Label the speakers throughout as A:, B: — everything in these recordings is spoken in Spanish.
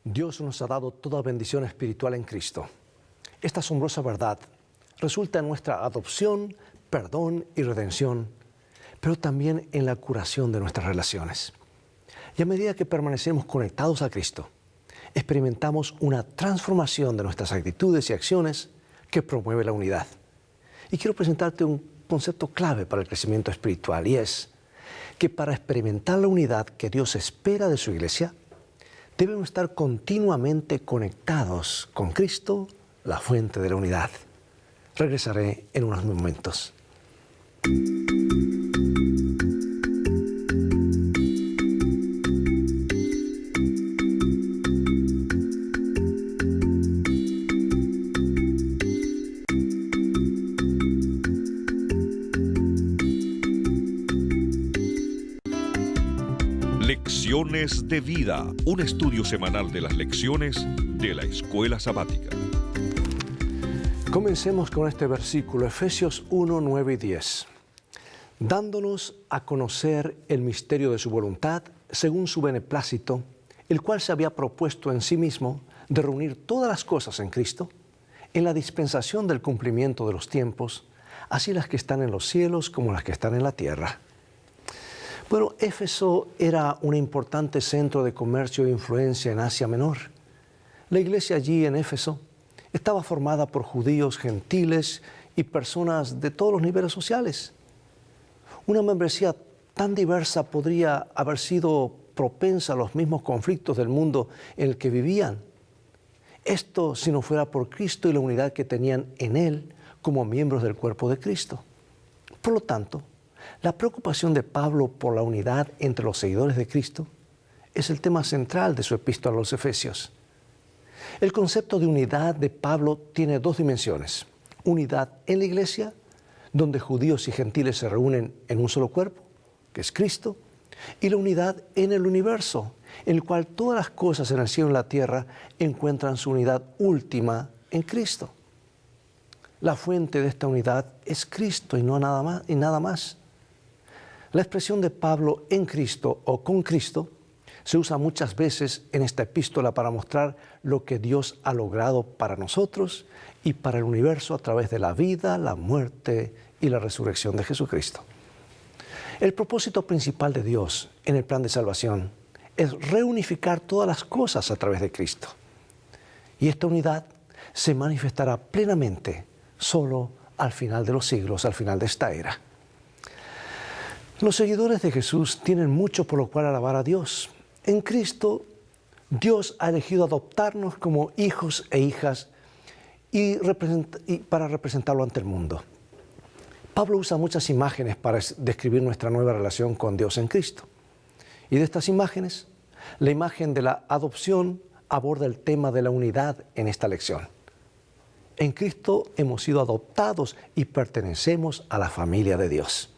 A: Dios nos ha dado toda bendición espiritual en Cristo. Esta asombrosa verdad resulta en nuestra adopción, perdón y redención, pero también en la curación de nuestras relaciones. Y a medida que permanecemos conectados a Cristo, experimentamos una transformación de nuestras actitudes y acciones que promueve la unidad. Y quiero presentarte un concepto clave para el crecimiento espiritual, y es que para experimentar la unidad que Dios espera de su iglesia, debemos estar continuamente conectados con Cristo, la fuente de la unidad. Regresaré en unos momentos.
B: Lecciones de Vida, un estudio semanal de las lecciones de la Escuela Sabática.
A: Comencemos con este versículo, Efesios 1, 9 y 10. Dándonos a conocer el misterio de su voluntad, según su beneplácito, el cual se había propuesto en sí mismo de reunir todas las cosas en Cristo, en la dispensación del cumplimiento de los tiempos, así las que están en los cielos como las que están en la tierra. Bueno, Éfeso era un importante centro de comercio e influencia en Asia Menor. La iglesia allí en Éfeso estaba formada por judíos, gentiles y personas de todos los niveles sociales. Una membresía tan diversa podría haber sido propensa a los mismos conflictos del mundo en el que vivían. Esto si no fuera por Cristo y la unidad que tenían en Él como miembros del cuerpo de Cristo. Por lo tanto, la preocupación de Pablo por la unidad entre los seguidores de Cristo es el tema central de su epístola a los Efesios. El concepto de unidad de Pablo tiene dos dimensiones. Unidad en la iglesia, donde judíos y gentiles se reúnen en un solo cuerpo, que es Cristo, y la unidad en el universo, en el cual todas las cosas en el cielo y en la tierra encuentran su unidad última en Cristo. La fuente de esta unidad es Cristo y nada más. La expresión de Pablo en Cristo o con Cristo se usa muchas veces en esta epístola para mostrar lo que Dios ha logrado para nosotros y para el universo a través de la vida, la muerte y la resurrección de Jesucristo. El propósito principal de Dios en el plan de salvación es reunificar todas las cosas a través de Cristo. Y esta unidad se manifestará plenamente solo al final de los siglos, al final de esta era. Los seguidores de Jesús tienen mucho por lo cual alabar a Dios. En Cristo, Dios ha elegido adoptarnos como hijos e hijas y para representarlo ante el mundo. Pablo usa muchas imágenes para describir nuestra nueva relación con Dios en Cristo. Y de estas imágenes, la imagen de la adopción aborda el tema de la unidad en esta lección. En Cristo hemos sido adoptados y pertenecemos a la familia de Dios.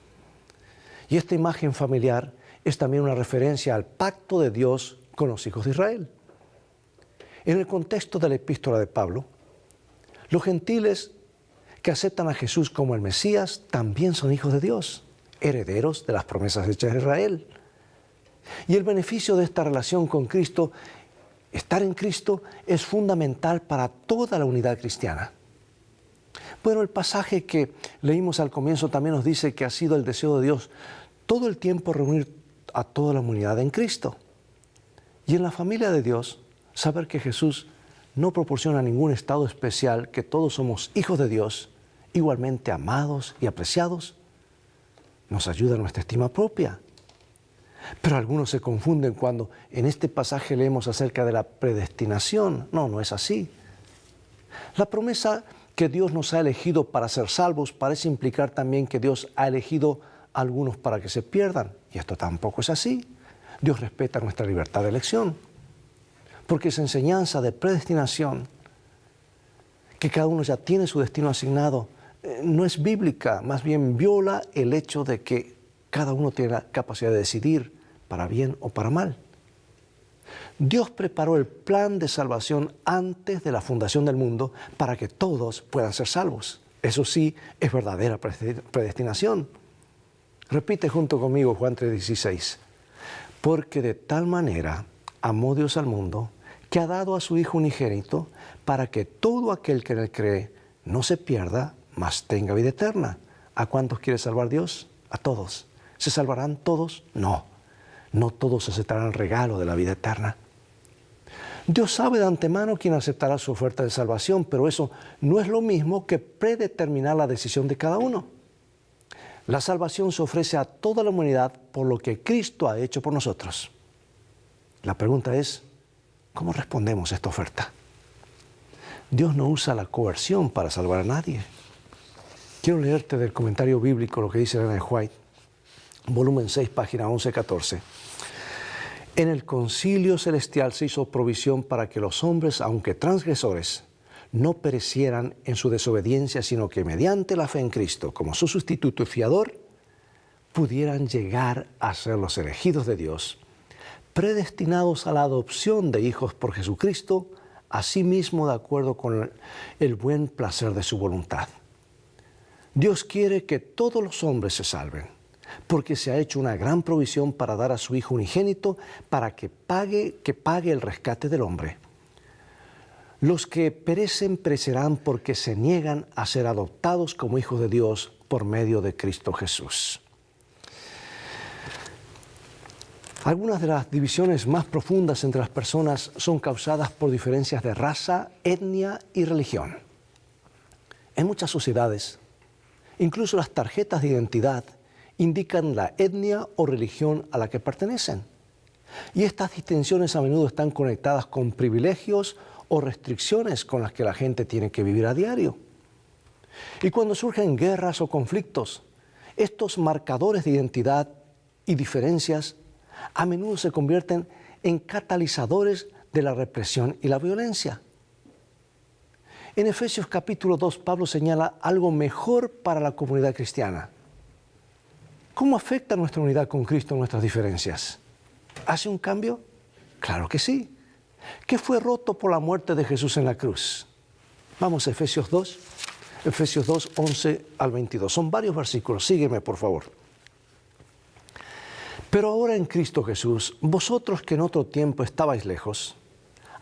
A: Y esta imagen familiar es también una referencia al pacto de Dios con los hijos de Israel. En el contexto de la epístola de Pablo, los gentiles que aceptan a Jesús como el Mesías también son hijos de Dios, herederos de las promesas hechas a Israel. Y el beneficio de esta relación con Cristo, estar en Cristo, es fundamental para toda la unidad cristiana. Bueno, el pasaje que leímos al comienzo también nos dice que ha sido el deseo de Dios todo el tiempo reunir a toda la humanidad en Cristo. Y en la familia de Dios, saber que Jesús no proporciona ningún estado especial, que todos somos hijos de Dios, igualmente amados y apreciados, nos ayuda a nuestra estima propia. Pero algunos se confunden cuando en este pasaje leemos acerca de la predestinación. No es así. La promesa que Dios nos ha elegido para ser salvos parece implicar también que Dios ha elegido a algunos para que se pierdan. Y esto tampoco es así. Dios respeta nuestra libertad de elección. Porque esa enseñanza de predestinación, que cada uno ya tiene su destino asignado, no es bíblica, más bien viola el hecho de que cada uno tiene la capacidad de decidir para bien o para mal. Dios preparó el plan de salvación antes de la fundación del mundo para que todos puedan ser salvos. Eso sí es verdadera predestinación. Repite junto conmigo Juan 3:16. Porque de tal manera amó Dios al mundo que ha dado a su Hijo unigénito para que todo aquel que en él cree no se pierda, mas tenga vida eterna. ¿A cuántos quiere salvar Dios? A todos. ¿Se salvarán todos? No. No todos aceptarán el regalo de la vida eterna. Dios sabe de antemano quién aceptará su oferta de salvación, pero eso no es lo mismo que predeterminar la decisión de cada uno. La salvación se ofrece a toda la humanidad por lo que Cristo ha hecho por nosotros. La pregunta es, ¿cómo respondemos a esta oferta? Dios no usa la coerción para salvar a nadie. Quiero leerte del comentario bíblico lo que dice Ellen White, volumen 6, página 11-14. En el concilio celestial se hizo provisión para que los hombres, aunque transgresores, no perecieran en su desobediencia, sino que mediante la fe en Cristo, como su sustituto y fiador, pudieran llegar a ser los elegidos de Dios, predestinados a la adopción de hijos por Jesucristo, asimismo de acuerdo con el buen placer de su voluntad. Dios quiere que todos los hombres se salven, porque se ha hecho una gran provisión para dar a su Hijo unigénito para que pague el rescate del hombre. Los que perecen perecerán porque se niegan a ser adoptados como hijos de Dios por medio de Cristo Jesús. Algunas de las divisiones más profundas entre las personas son causadas por diferencias de raza, etnia y religión. En muchas sociedades, incluso las tarjetas de identidad indican la etnia o religión a la que pertenecen. Y estas distinciones a menudo están conectadas con privilegios o restricciones con las que la gente tiene que vivir a diario. Y cuando surgen guerras o conflictos, estos marcadores de identidad y diferencias a menudo se convierten en catalizadores de la represión y la violencia. En Efesios capítulo 2, Pablo señala algo mejor para la comunidad cristiana. ¿Cómo afecta nuestra unidad con Cristo nuestras diferencias? ¿Hace un cambio? Claro que sí. ¿Qué fue roto por la muerte de Jesús en la cruz? Vamos a Efesios 2, 11 al 22. Son varios versículos. Sígueme, por favor. Pero ahora en Cristo Jesús, vosotros que en otro tiempo estabais lejos,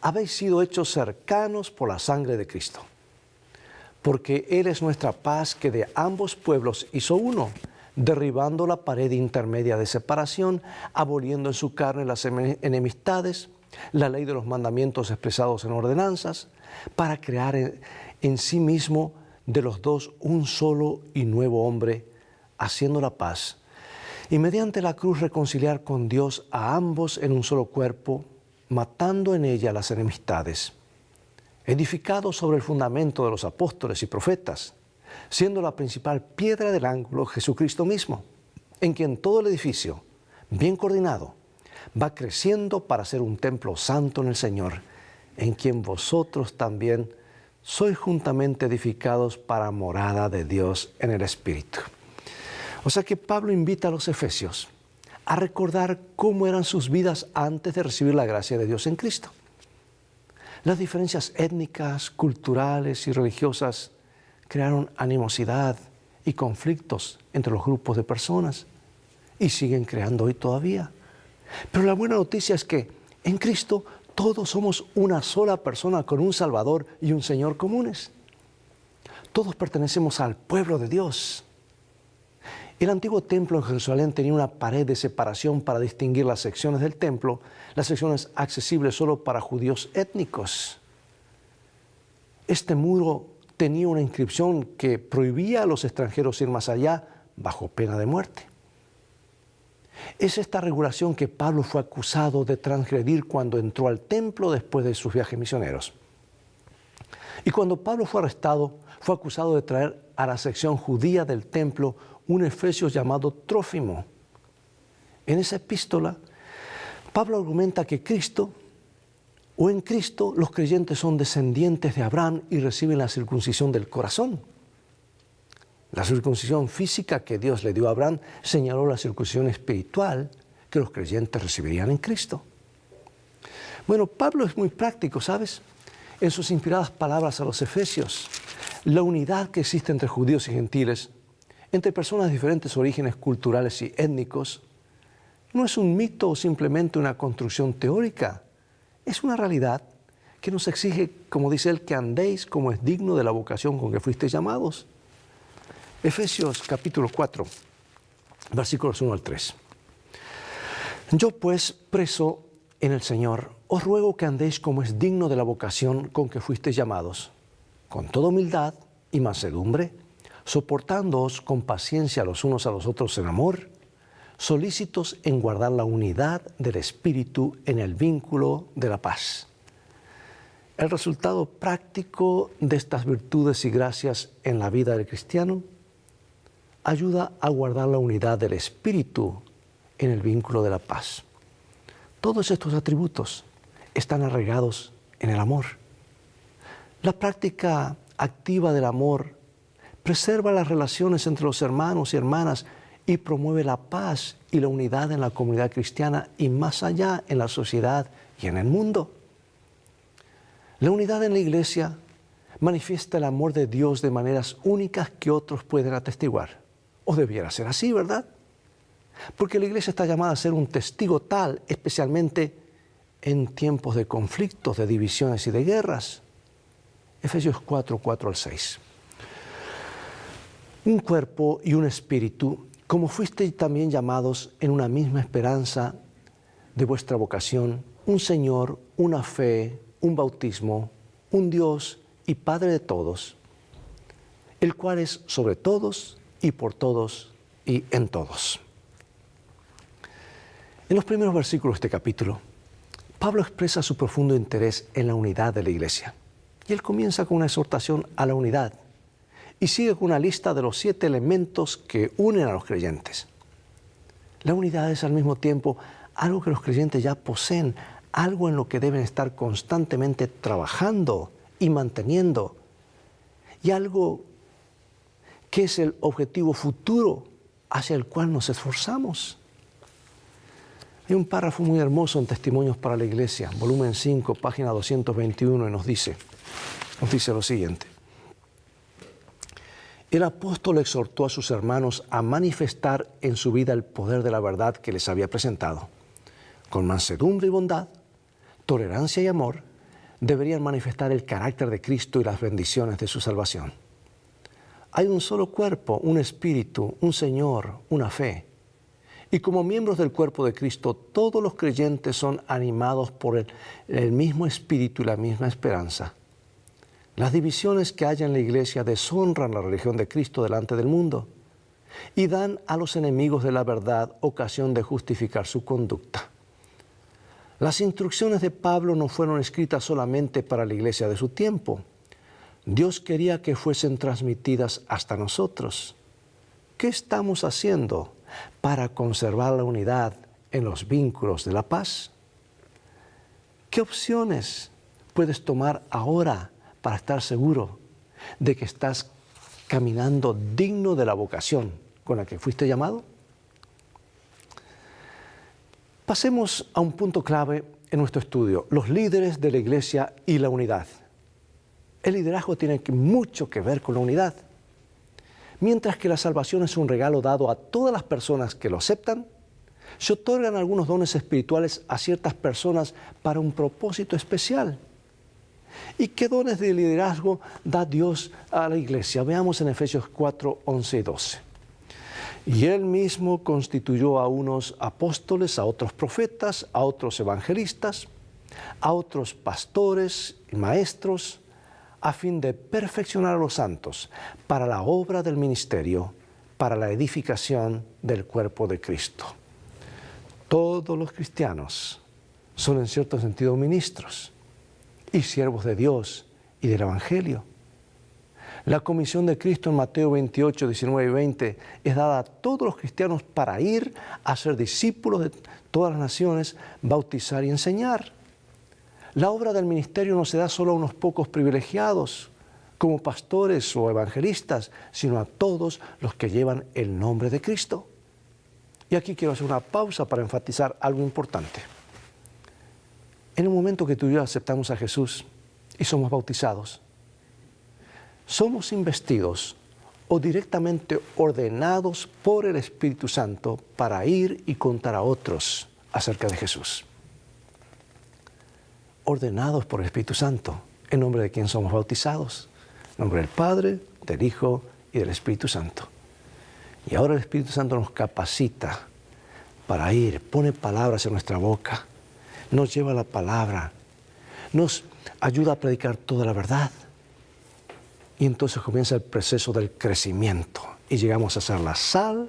A: habéis sido hechos cercanos por la sangre de Cristo. Porque Él es nuestra paz que de ambos pueblos hizo uno, derribando la pared intermedia de separación, aboliendo en su carne las enemistades, la ley de los mandamientos expresados en ordenanzas, para crear en sí mismo de los dos un solo y nuevo hombre, haciendo la paz, y mediante la cruz reconciliar con Dios a ambos en un solo cuerpo, matando en ella las enemistades, edificado sobre el fundamento de los apóstoles y profetas, siendo la principal piedra del ángulo Jesucristo mismo, en quien todo el edificio, bien coordinado, va creciendo para ser un templo santo en el Señor, en quien vosotros también sois juntamente edificados para morada de Dios en el Espíritu. O sea que Pablo invita a los efesios a recordar cómo eran sus vidas antes de recibir la gracia de Dios en Cristo. Las diferencias étnicas, culturales y religiosas crearon animosidad y conflictos entre los grupos de personas y siguen creando hoy todavía. Pero la buena noticia es que en Cristo todos somos una sola persona con un Salvador y un Señor comunes. Todos pertenecemos al pueblo de Dios. El antiguo templo en Jerusalén tenía una pared de separación para distinguir las secciones del templo, las secciones accesibles solo para judíos étnicos. Este muro tenía una inscripción que prohibía a los extranjeros ir más allá bajo pena de muerte. Es esta regulación que Pablo fue acusado de transgredir cuando entró al templo después de sus viajes misioneros. Y cuando Pablo fue arrestado, fue acusado de traer a la sección judía del templo un efesio llamado Trófimo. En esa epístola, Pablo argumenta que en Cristo los creyentes son descendientes de Abraham y reciben la circuncisión del corazón. La circuncisión física que Dios le dio a Abraham señaló la circuncisión espiritual que los creyentes recibirían en Cristo. Bueno, Pablo es muy práctico, ¿sabes? En sus inspiradas palabras a los efesios, la unidad que existe entre judíos y gentiles, entre personas de diferentes orígenes culturales y étnicos, no es un mito o simplemente una construcción teórica. Es una realidad que nos exige, como dice él, que andéis como es digno de la vocación con que fuisteis llamados. Efesios capítulo 4, versículos 1 al 3. Yo pues, preso en el Señor, os ruego que andéis como es digno de la vocación con que fuisteis llamados, con toda humildad y mansedumbre, soportándoos con paciencia los unos a los otros en amor, solícitos en guardar la unidad del Espíritu en el vínculo de la paz. El resultado práctico de estas virtudes y gracias en la vida del cristiano ayuda a guardar la unidad del Espíritu en el vínculo de la paz. Todos estos atributos están arraigados en el amor. La práctica activa del amor preserva las relaciones entre los hermanos y hermanas y promueve la paz y la unidad en la comunidad cristiana y más allá en la sociedad y en el mundo. La unidad en la iglesia manifiesta el amor de Dios de maneras únicas que otros pueden atestiguar. O debiera ser así, ¿verdad? Porque la iglesia está llamada a ser un testigo tal, especialmente en tiempos de conflictos, de divisiones y de guerras. Efesios 4, 4 al 6. Un cuerpo y un espíritu, como fuisteis también llamados en una misma esperanza de vuestra vocación, un Señor, una fe, un bautismo, un Dios y Padre de todos, el cual es sobre todos y por todos y en todos. En los primeros versículos de este capítulo, Pablo expresa su profundo interés en la unidad de la iglesia. Y él comienza con una exhortación a la unidad y sigue con una lista de los 7 elementos que unen a los creyentes. La unidad es al mismo tiempo algo que los creyentes ya poseen, algo en lo que deben estar constantemente trabajando y manteniendo, y algo que es el objetivo futuro hacia el cual nos esforzamos. Hay un párrafo muy hermoso en Testimonios para la Iglesia, volumen 5, página 221, y nos dice lo siguiente. El apóstol exhortó a sus hermanos a manifestar en su vida el poder de la verdad que les había presentado. Con mansedumbre y bondad, tolerancia y amor, deberían manifestar el carácter de Cristo y las bendiciones de su salvación. Hay un solo cuerpo, un espíritu, un Señor, una fe. Y como miembros del cuerpo de Cristo, todos los creyentes son animados por el mismo espíritu y la misma esperanza. Las divisiones que hay en la iglesia deshonran la religión de Cristo delante del mundo y dan a los enemigos de la verdad ocasión de justificar su conducta. Las instrucciones de Pablo no fueron escritas solamente para la iglesia de su tiempo. Dios quería que fuesen transmitidas hasta nosotros. ¿Qué estamos haciendo para conservar la unidad en los vínculos de la paz? ¿Qué opciones puedes tomar ahora para estar seguro de que estás caminando digno de la vocación con la que fuiste llamado? Pasemos a un punto clave en nuestro estudio, los líderes de la iglesia y la unidad. El liderazgo tiene mucho que ver con la unidad. Mientras que la salvación es un regalo dado a todas las personas que lo aceptan, se otorgan algunos dones espirituales a ciertas personas para un propósito especial. ¿Y qué dones de liderazgo da Dios a la iglesia? Veamos en Efesios 4, 11 y 12. Y Él mismo constituyó a unos apóstoles, a otros profetas, a otros evangelistas, a otros pastores y maestros, a fin de perfeccionar a los santos para la obra del ministerio, para la edificación del cuerpo de Cristo. Todos los cristianos son en cierto sentido ministros y siervos de Dios y del Evangelio. La comisión de Cristo en Mateo 28, 19 y 20 es dada a todos los cristianos para ir a ser discípulos de todas las naciones, bautizar y enseñar. La obra del ministerio no se da solo a unos pocos privilegiados, como pastores o evangelistas, sino a todos los que llevan el nombre de Cristo. Y aquí quiero hacer una pausa para enfatizar algo importante. En el momento que tú y yo aceptamos a Jesús y somos bautizados, somos investidos o directamente ordenados por el Espíritu Santo para ir y contar a otros acerca de Jesús. ordenados por el Espíritu Santo, en nombre de quien somos bautizados, en nombre del Padre, del Hijo y del Espíritu Santo. Y ahora el Espíritu Santo nos capacita para ir, pone palabras en nuestra boca, nos lleva la palabra, nos ayuda a predicar toda la verdad. Y entonces comienza el proceso del crecimiento y llegamos a ser la sal,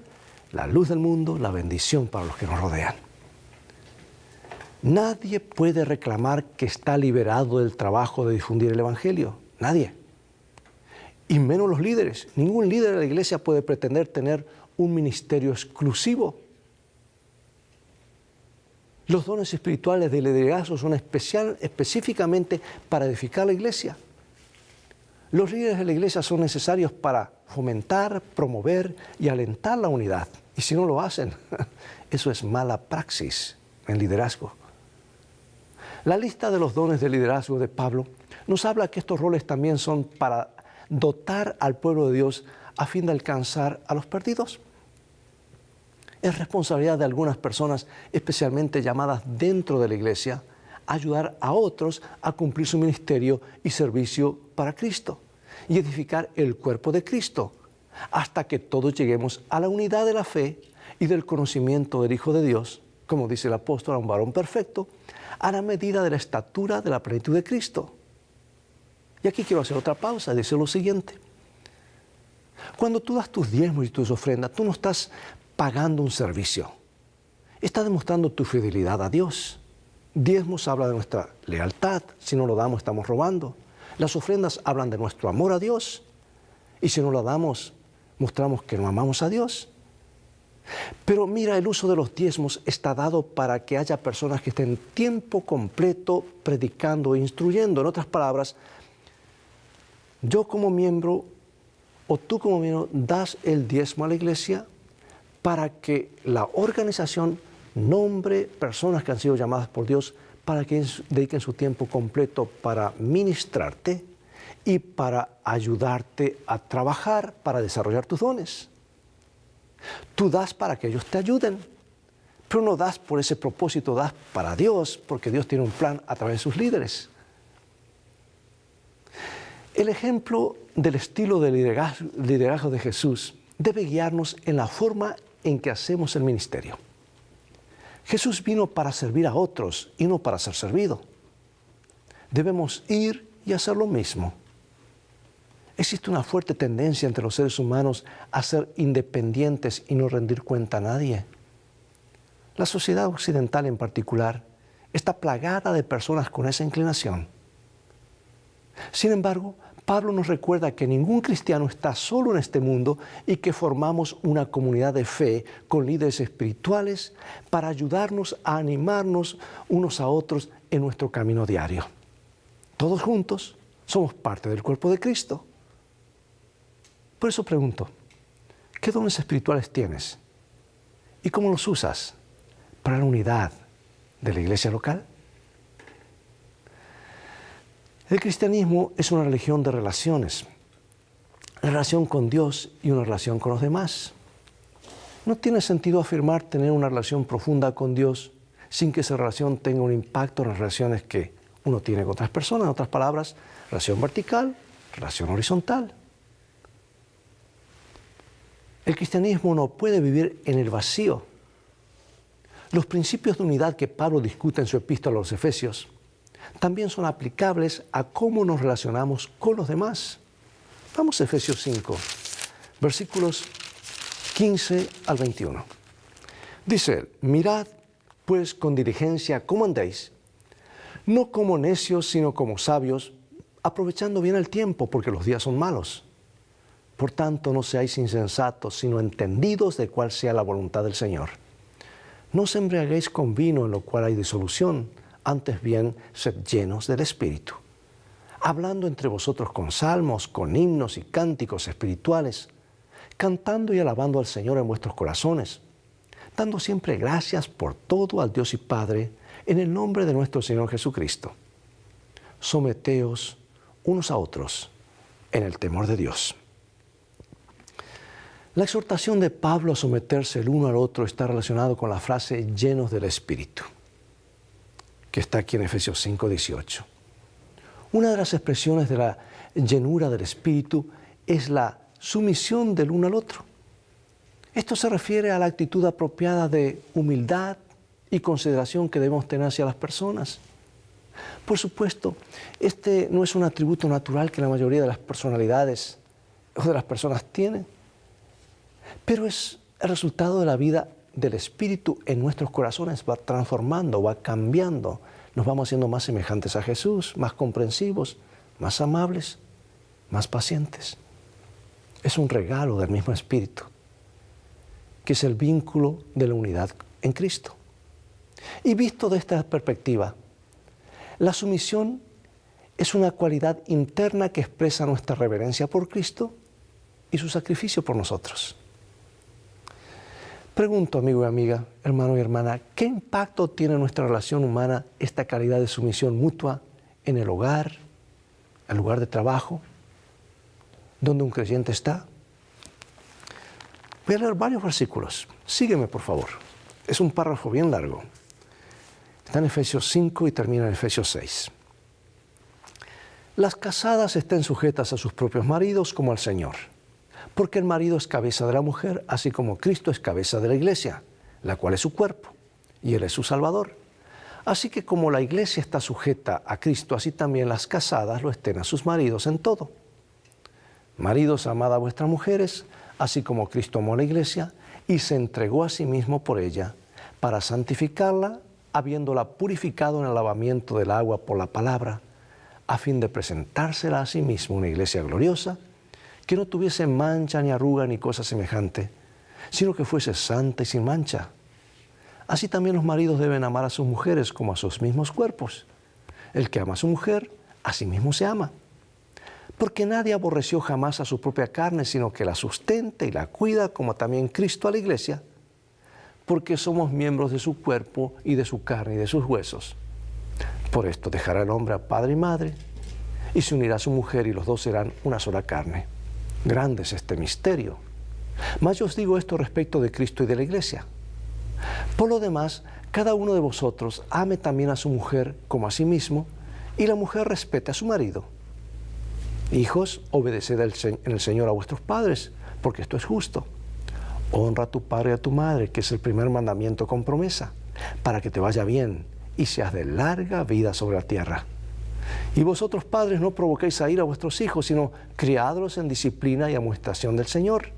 A: la luz del mundo, la bendición para los que nos rodean. Nadie puede reclamar que está liberado del trabajo de difundir el Evangelio. Nadie. Y menos los líderes. Ningún líder de la iglesia puede pretender tener un ministerio exclusivo. Los dones espirituales de liderazgo son específicamente para edificar la iglesia. Los líderes de la iglesia son necesarios para fomentar, promover y alentar la unidad. Y si no lo hacen, eso es mala praxis en liderazgo. La lista de los dones de liderazgo de Pablo nos habla que estos roles también son para dotar al pueblo de Dios a fin de alcanzar a los perdidos. Es responsabilidad de algunas personas, especialmente llamadas dentro de la iglesia, ayudar a otros a cumplir su ministerio y servicio para Cristo y edificar el cuerpo de Cristo, hasta que todos lleguemos a la unidad de la fe y del conocimiento del Hijo de Dios, como dice el apóstol, a un varón perfecto, a la medida de la estatura de la plenitud de Cristo. Y aquí quiero hacer otra pausa, dice lo siguiente. Cuando tú das tus diezmos y tus ofrendas, tú no estás pagando un servicio. Estás demostrando tu fidelidad a Dios. Diezmos habla de nuestra lealtad. Si no lo damos, estamos robando. Las ofrendas hablan de nuestro amor a Dios. Y si no lo damos, mostramos que no amamos a Dios. Pero mira, el uso de los diezmos está dado para que haya personas que estén tiempo completo predicando e instruyendo. En otras palabras, yo como miembro o tú como miembro das el diezmo a la iglesia para que la organización nombre personas que han sido llamadas por Dios para que dediquen su tiempo completo para ministrarte y para ayudarte a trabajar, para desarrollar tus dones. Tú das para que ellos te ayuden, pero no das por ese propósito, das para Dios, porque Dios tiene un plan a través de sus líderes. El ejemplo del estilo de liderazgo de Jesús debe guiarnos en la forma en que hacemos el ministerio. Jesús vino para servir a otros y no para ser servido. Debemos ir y hacer lo mismo. Existe una fuerte tendencia entre los seres humanos a ser independientes y no rendir cuenta a nadie. La sociedad occidental en particular está plagada de personas con esa inclinación. Sin embargo, Pablo nos recuerda que ningún cristiano está solo en este mundo y que formamos una comunidad de fe con líderes espirituales para ayudarnos a animarnos unos a otros en nuestro camino diario. Todos juntos somos parte del cuerpo de Cristo. Por eso pregunto, ¿qué dones espirituales tienes? ¿Y cómo los usas para la unidad de la iglesia local? El cristianismo es una religión de relaciones, relación con Dios y una relación con los demás. No tiene sentido afirmar tener una relación profunda con Dios sin que esa relación tenga un impacto en las relaciones que uno tiene con otras personas. En otras palabras, relación vertical, relación horizontal. El cristianismo no puede vivir en el vacío. Los principios de unidad que Pablo discute en su epístola a los Efesios también son aplicables a cómo nos relacionamos con los demás. Vamos a Efesios 5, versículos 15 al 21. Dice él, mirad pues con diligencia cómo andéis, no como necios, sino como sabios, aprovechando bien el tiempo, porque los días son malos. Por tanto, no seáis insensatos, sino entendidos de cuál sea la voluntad del Señor. No os embriaguéis con vino, en lo cual hay disolución, antes bien, sed llenos del Espíritu, hablando entre vosotros con salmos, con himnos y cánticos espirituales, cantando y alabando al Señor en vuestros corazones, dando siempre gracias por todo al Dios y Padre, en el nombre de nuestro Señor Jesucristo. Someteos unos a otros en el temor de Dios. La exhortación de Pablo a someterse el uno al otro está relacionado con la frase llenos del Espíritu. que está aquí en Efesios 5:18. Una de las expresiones de la llenura del Espíritu es la sumisión del uno al otro. Esto se refiere a la actitud apropiada de humildad y consideración que debemos tener hacia las personas. Por supuesto, este no es un atributo natural que la mayoría de las personalidades o de las personas tienen, pero es el resultado de la vida del Espíritu en nuestros corazones. Va transformando, va cambiando. Nos vamos haciendo más semejantes a Jesús, más comprensivos, más amables, más pacientes. Es un regalo del mismo Espíritu, que es el vínculo de la unidad en Cristo. Y visto de esta perspectiva, la sumisión es una cualidad interna que expresa nuestra reverencia por Cristo y su sacrificio por nosotros. Pregunto, amigo y amiga, hermano y hermana, ¿qué impacto tiene en nuestra relación humana esta calidad de sumisión mutua en el hogar, el lugar de trabajo, donde un creyente está? Voy a leer varios versículos. Sígueme, por favor. Es un párrafo bien largo. Está en Efesios 5 y termina en Efesios 6. Las casadas estén sujetas a sus propios maridos como al Señor, porque el marido es cabeza de la mujer, así como Cristo es cabeza de la iglesia, la cual es su cuerpo, y Él es su Salvador. Así que como la iglesia está sujeta a Cristo, así también las casadas lo estén a sus maridos en todo. Maridos, amad a vuestras mujeres, así como Cristo amó a la iglesia y se entregó a sí mismo por ella, para santificarla, habiéndola purificado en el lavamiento del agua por la palabra, a fin de presentársela a sí mismo una iglesia gloriosa, que no tuviese mancha ni arruga ni cosa semejante, sino que fuese santa y sin mancha. Así también los maridos deben amar a sus mujeres como a sus mismos cuerpos. El que ama a su mujer, a sí mismo se ama. Porque nadie aborreció jamás a su propia carne, sino que la sustenta y la cuida, como también Cristo a la iglesia, porque somos miembros de su cuerpo y de su carne y de sus huesos. Por esto dejará el hombre a padre y madre, y se unirá a su mujer, y los dos serán una sola carne. Grande es este misterio. Mas yo os digo esto respecto de Cristo y de la iglesia. Por lo demás, cada uno de vosotros ame también a su mujer como a sí mismo, y la mujer respete a su marido. Hijos, obedeced en el Señor a vuestros padres, porque esto es justo. Honra a tu padre y a tu madre, que es el primer mandamiento con promesa, para que te vaya bien y seas de larga vida sobre la tierra. Y vosotros, padres, no provoquéis a ira a vuestros hijos, sino criadlos en disciplina y amonestación del Señor.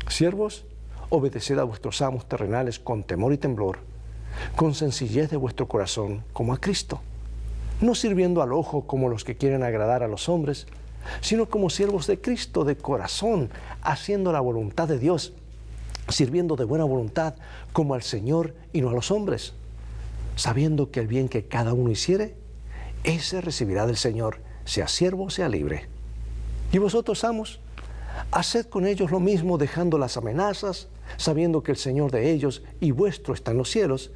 A: Siervos, obedeced a vuestros amos terrenales con temor y temblor, con sencillez de vuestro corazón, como a Cristo, no sirviendo al ojo como los que quieren agradar a los hombres, sino como siervos de Cristo de corazón, haciendo la voluntad de Dios, sirviendo de buena voluntad como al Señor y no a los hombres, sabiendo que el bien que cada uno hiciere, ese recibirá del Señor, sea siervo o sea libre. Y vosotros, amos, haced con ellos lo mismo, dejando las amenazas, sabiendo que el Señor de ellos y vuestro está en los cielos,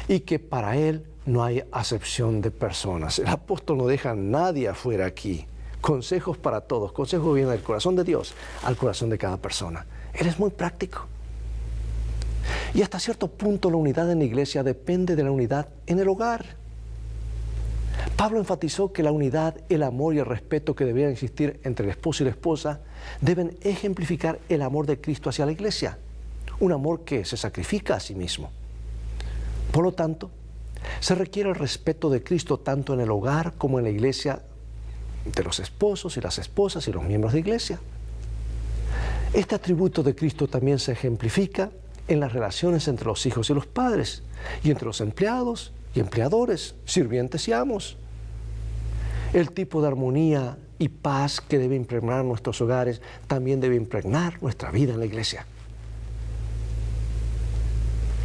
A: y que para Él no hay acepción de personas. El apóstol no deja a nadie afuera aquí. Consejos para todos. Consejos vienen del corazón de Dios al corazón de cada persona. Él es muy práctico. Y hasta cierto punto la unidad en la iglesia depende de la unidad en el hogar. Pablo enfatizó que la unidad, el amor y el respeto que debían existir entre el esposo y la esposa deben ejemplificar el amor de Cristo hacia la iglesia. Un amor que se sacrifica a sí mismo. Por lo tanto, se requiere el respeto de Cristo tanto en el hogar como en la iglesia, de los esposos y las esposas y los miembros de iglesia. Este atributo de Cristo también se ejemplifica en las relaciones entre los hijos y los padres, y entre los empleados y empleadores, sirvientes y amos. El tipo de armonía y paz que debe impregnar nuestros hogares también debe impregnar nuestra vida en la iglesia.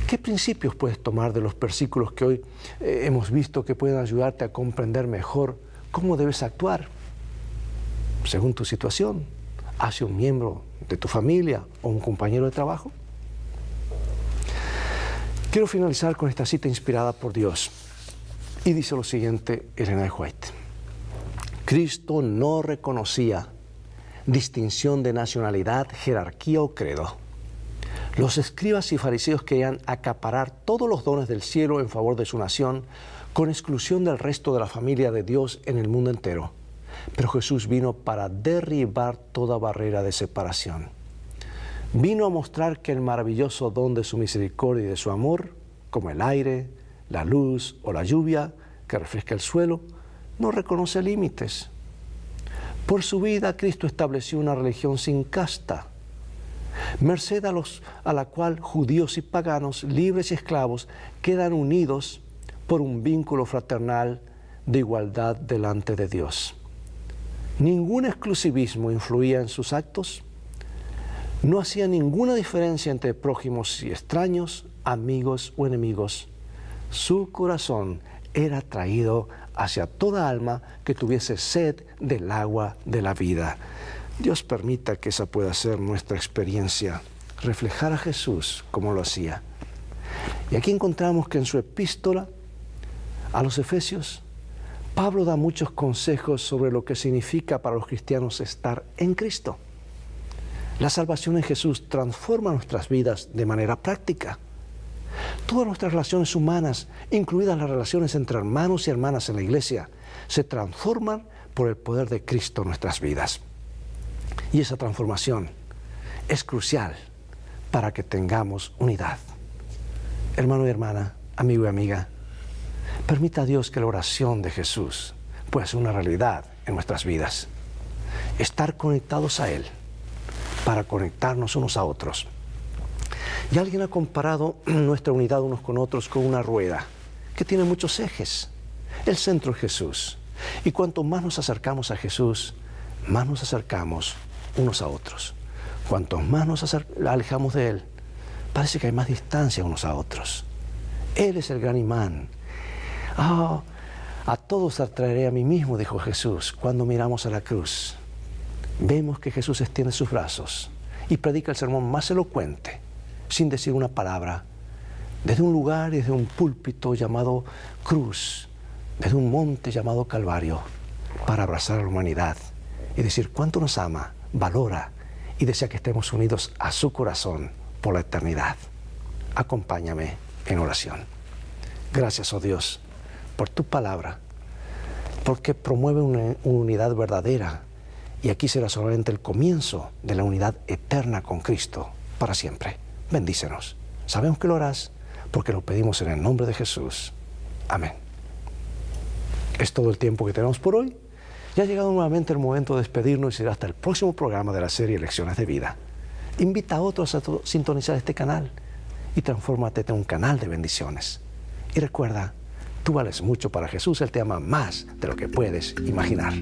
A: ¿Qué principios puedes tomar de los versículos que hoy hemos visto que pueden ayudarte a comprender mejor cómo debes actuar según tu situación hacia un miembro de tu familia o un compañero de trabajo? Quiero finalizar con esta cita inspirada por Dios. Y dice lo siguiente Ellen G. White. Cristo no reconocía distinción de nacionalidad, jerarquía o credo. Los escribas y fariseos querían acaparar todos los dones del cielo en favor de su nación, con exclusión del resto de la familia de Dios en el mundo entero. Pero Jesús vino para derribar toda barrera de separación. Vino a mostrar que el maravilloso don de su misericordia y de su amor, como el aire, la luz o la lluvia que refresca el suelo, no reconoce límites. Por su vida, Cristo estableció una religión sin casta, merced a la cual judíos y paganos, libres y esclavos, quedan unidos por un vínculo fraternal de igualdad delante de Dios. Ningún exclusivismo influía en sus actos, no hacía ninguna diferencia entre prójimos y extraños, amigos o enemigos. Su corazón era atraído hacia toda alma que tuviese sed del agua de la vida. Dios permita que esa pueda ser nuestra experiencia, reflejar a Jesús como lo hacía. Y aquí encontramos que en su epístola a los Efesios, Pablo da muchos consejos sobre lo que significa para los cristianos estar en Cristo. La salvación en Jesús transforma nuestras vidas de manera práctica. Todas nuestras relaciones humanas, incluidas las relaciones entre hermanos y hermanas en la iglesia, se transforman por el poder de Cristo en nuestras vidas. Y esa transformación es crucial para que tengamos unidad. Hermano y hermana, amigo y amiga, permita a Dios que la oración de Jesús pueda ser una realidad en nuestras vidas. Estar conectados a Él para conectarnos unos a otros. Y alguien ha comparado nuestra unidad unos con otros con una rueda que tiene muchos ejes. El centro es Jesús. Y cuanto más nos acercamos a Jesús, más nos acercamos unos a otros. Cuanto más nos alejamos de Él, parece que hay más distancia unos a otros. Él es el gran imán. A todos atraeré a mí mismo, dijo Jesús, cuando miramos a la cruz. Vemos que Jesús extiende sus brazos y predica el sermón más elocuente, sin decir una palabra, desde un lugar y desde un púlpito llamado cruz, desde un monte llamado Calvario, para abrazar a la humanidad y decir cuánto nos ama, valora y desea que estemos unidos a su corazón por la eternidad. Acompáñame en oración. Gracias, oh Dios, por tu palabra, porque promueve una unidad verdadera, y aquí será solamente el comienzo de la unidad eterna con Cristo para siempre. Bendícenos. Sabemos que lo harás porque lo pedimos en el nombre de Jesús. Amén. Es todo el tiempo que tenemos por hoy. Ya ha llegado nuevamente el momento de despedirnos y será hasta el próximo programa de la serie Lecciones de Vida. Invita a otros a sintonizar este canal y transfórmate en un canal de bendiciones. Y recuerda, tú vales mucho para Jesús. Él te ama más de lo que puedes imaginar.